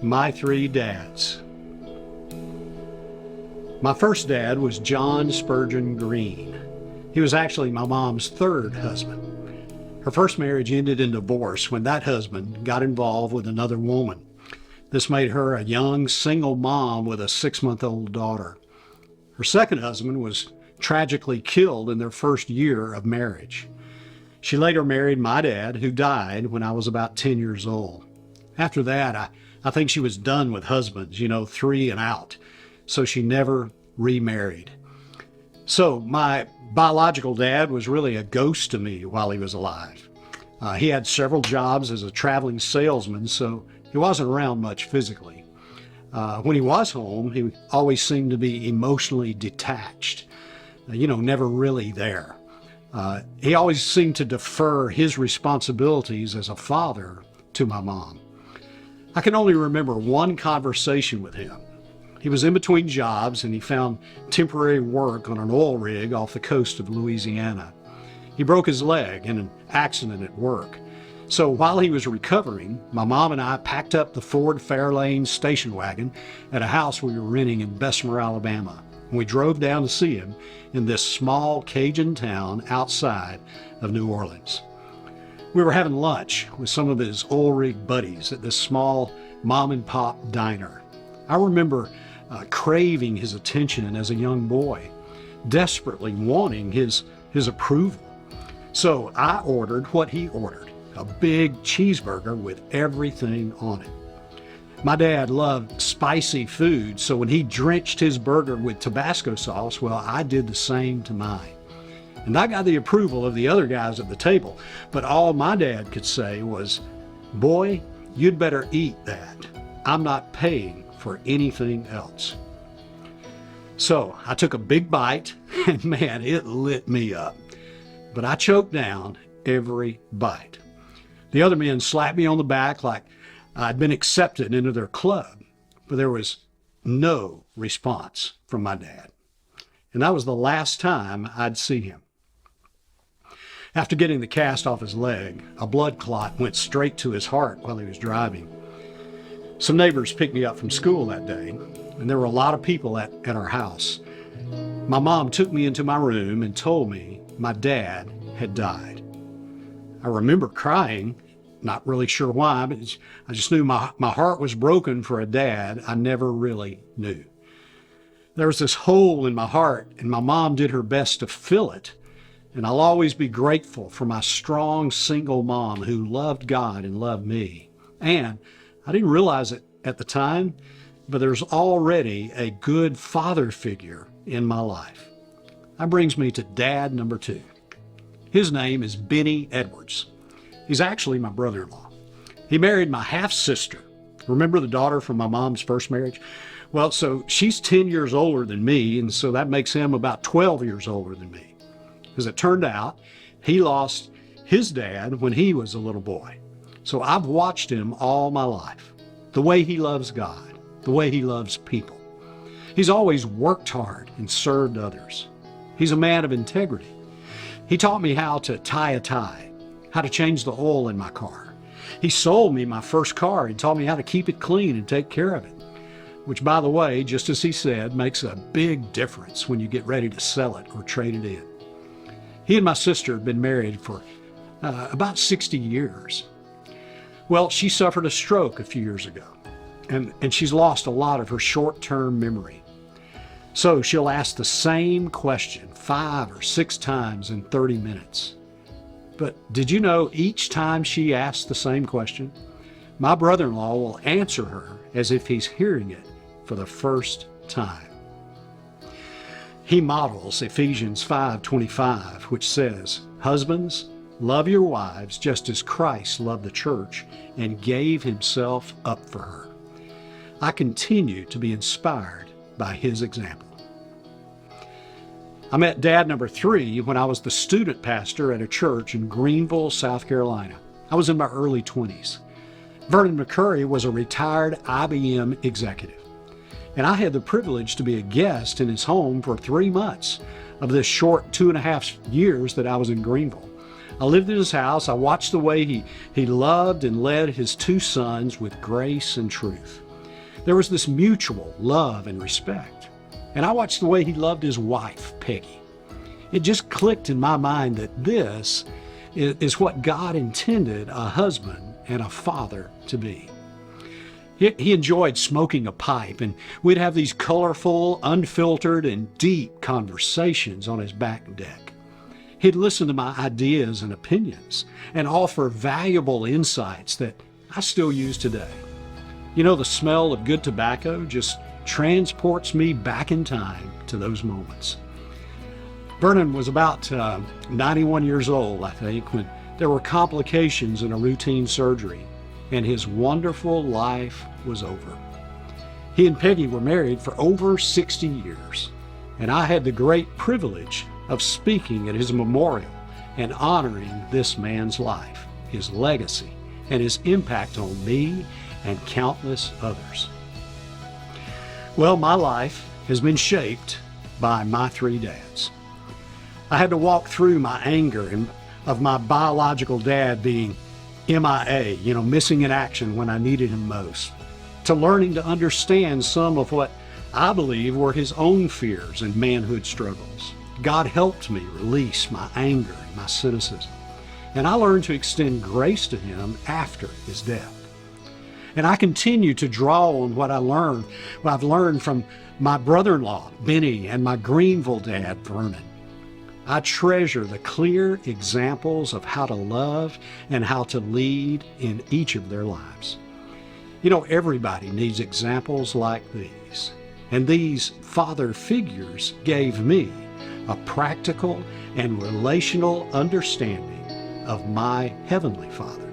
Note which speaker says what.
Speaker 1: My three dads. My first dad was John Spurgeon Green. He was actually my mom's third husband. Her first marriage ended in divorce when that husband got involved with another woman. This made her a young single mom with a 6-month-old daughter. Her second husband was tragically killed in their first year of marriage. She later married my dad, who died when I was about 10 years old. After that, I think she was done with husbands, 3 and out. So she never remarried. So my biological dad was really a ghost to me while he was alive. He had several jobs as a traveling salesman, so he wasn't around much physically. When he was home, he always seemed to be emotionally detached, never really there. He always seemed to defer his responsibilities as a father to my mom. I can only remember one conversation with him. He was in between jobs and he found temporary work on an oil rig off the coast of Louisiana. He broke his leg in an accident at work. So while he was recovering, my mom and I packed up the Ford Fairlane station wagon at a house we were renting in Bessemer, Alabama. And we drove down to see him in this small Cajun town outside of New Orleans. We were having lunch with some of his oil rig buddies at this small mom and pop diner. I remember craving his attention as a young boy, desperately wanting his approval. So I ordered what he ordered, a big cheeseburger with everything on it. My dad loved spicy food, so when he drenched his burger with Tabasco sauce, well, I did the same to mine. And I got the approval of the other guys at the table, but all my dad could say was, "Boy, you'd better eat that. I'm not paying for anything else." So I took a big bite, and man, it lit me up. But I choked down every bite. The other men slapped me on the back like I'd been accepted into their club, but there was no response from my dad. And that was the last time I'd see him. After getting the cast off his leg, a blood clot went straight to his heart while he was driving. Some neighbors picked me up from school that day, and there were a lot of people at our house. My mom took me into my room and told me my dad had died. I remember crying, not really sure why, but I just knew my heart was broken for a dad I never really knew. There was this hole in my heart, and my mom did her best to fill it. And I'll always be grateful for my strong single mom who loved God and loved me. And I didn't realize it at the time, but there's already a good father figure in my life. That brings me to dad number 2. His name is Benny Edwards. He's actually my brother-in-law. He married my half-sister. Remember the daughter from my mom's first marriage? Well, so she's 10 years older than me, and so that makes him about 12 years older than me. As it turned out, he lost his dad when he was a little boy. So I've watched him all my life, the way he loves God, the way he loves people. He's always worked hard and served others. He's a man of integrity. He taught me how to tie a tie, how to change the oil in my car. He sold me my first car and taught me how to keep it clean and take care of it, which, by the way, just as he said, makes a big difference when you get ready to sell it or trade it in. He and my sister have been married for about 60 years. Well, she suffered a stroke a few years ago, and she's lost a lot of her short-term memory. So she'll ask the same question 5 or 6 times in 30 minutes. But did you know each time she asks the same question, my brother-in-law will answer her as if he's hearing it for the first time. He models Ephesians 5:25, which says, "Husbands, love your wives just as Christ loved the church and gave himself up for her." I continue to be inspired by his example. I met dad number 3 when I was the student pastor at a church in Greenville, South Carolina. I was in my early 20s. Vernon was a retired IBM executive. And I had the privilege to be a guest in his home for 3 months of this short 2.5 years that I was in Greenville. I lived in his house. I watched the way he loved and led his 2 sons with grace and truth. There was this mutual love and respect. And I watched the way he loved his wife, Peggy. It just clicked in my mind that this is what God intended a husband and a father to be. He enjoyed smoking a pipe, and we'd have these colorful, unfiltered, and deep conversations on his back deck. He'd listen to my ideas and opinions and offer valuable insights that I still use today. You know, the smell of good tobacco just transports me back in time to those moments. Vernon was about 91 years old, I think, when there were complications in a routine surgery, and his wonderful life was over. He and Peggy were married for over 60 years, and I had the great privilege of speaking at his memorial and honoring this man's life, his legacy, and his impact on me and countless others. Well, my life has been shaped by my three dads. I had to walk through my anger and of my biological dad being MIA, missing in action when I needed him most, to learning to understand some of what I believe were his own fears and manhood struggles. God helped me release my anger and my cynicism, and I learned to extend grace to him after his death. And I continue to draw on what I've learned from my brother-in-law, Benny, and my Greenville Dad, Vernon. I treasure the clear examples of how to love and how to lead in each of their lives. Everybody needs examples like these. And these father figures gave me a practical and relational understanding of my Heavenly Father.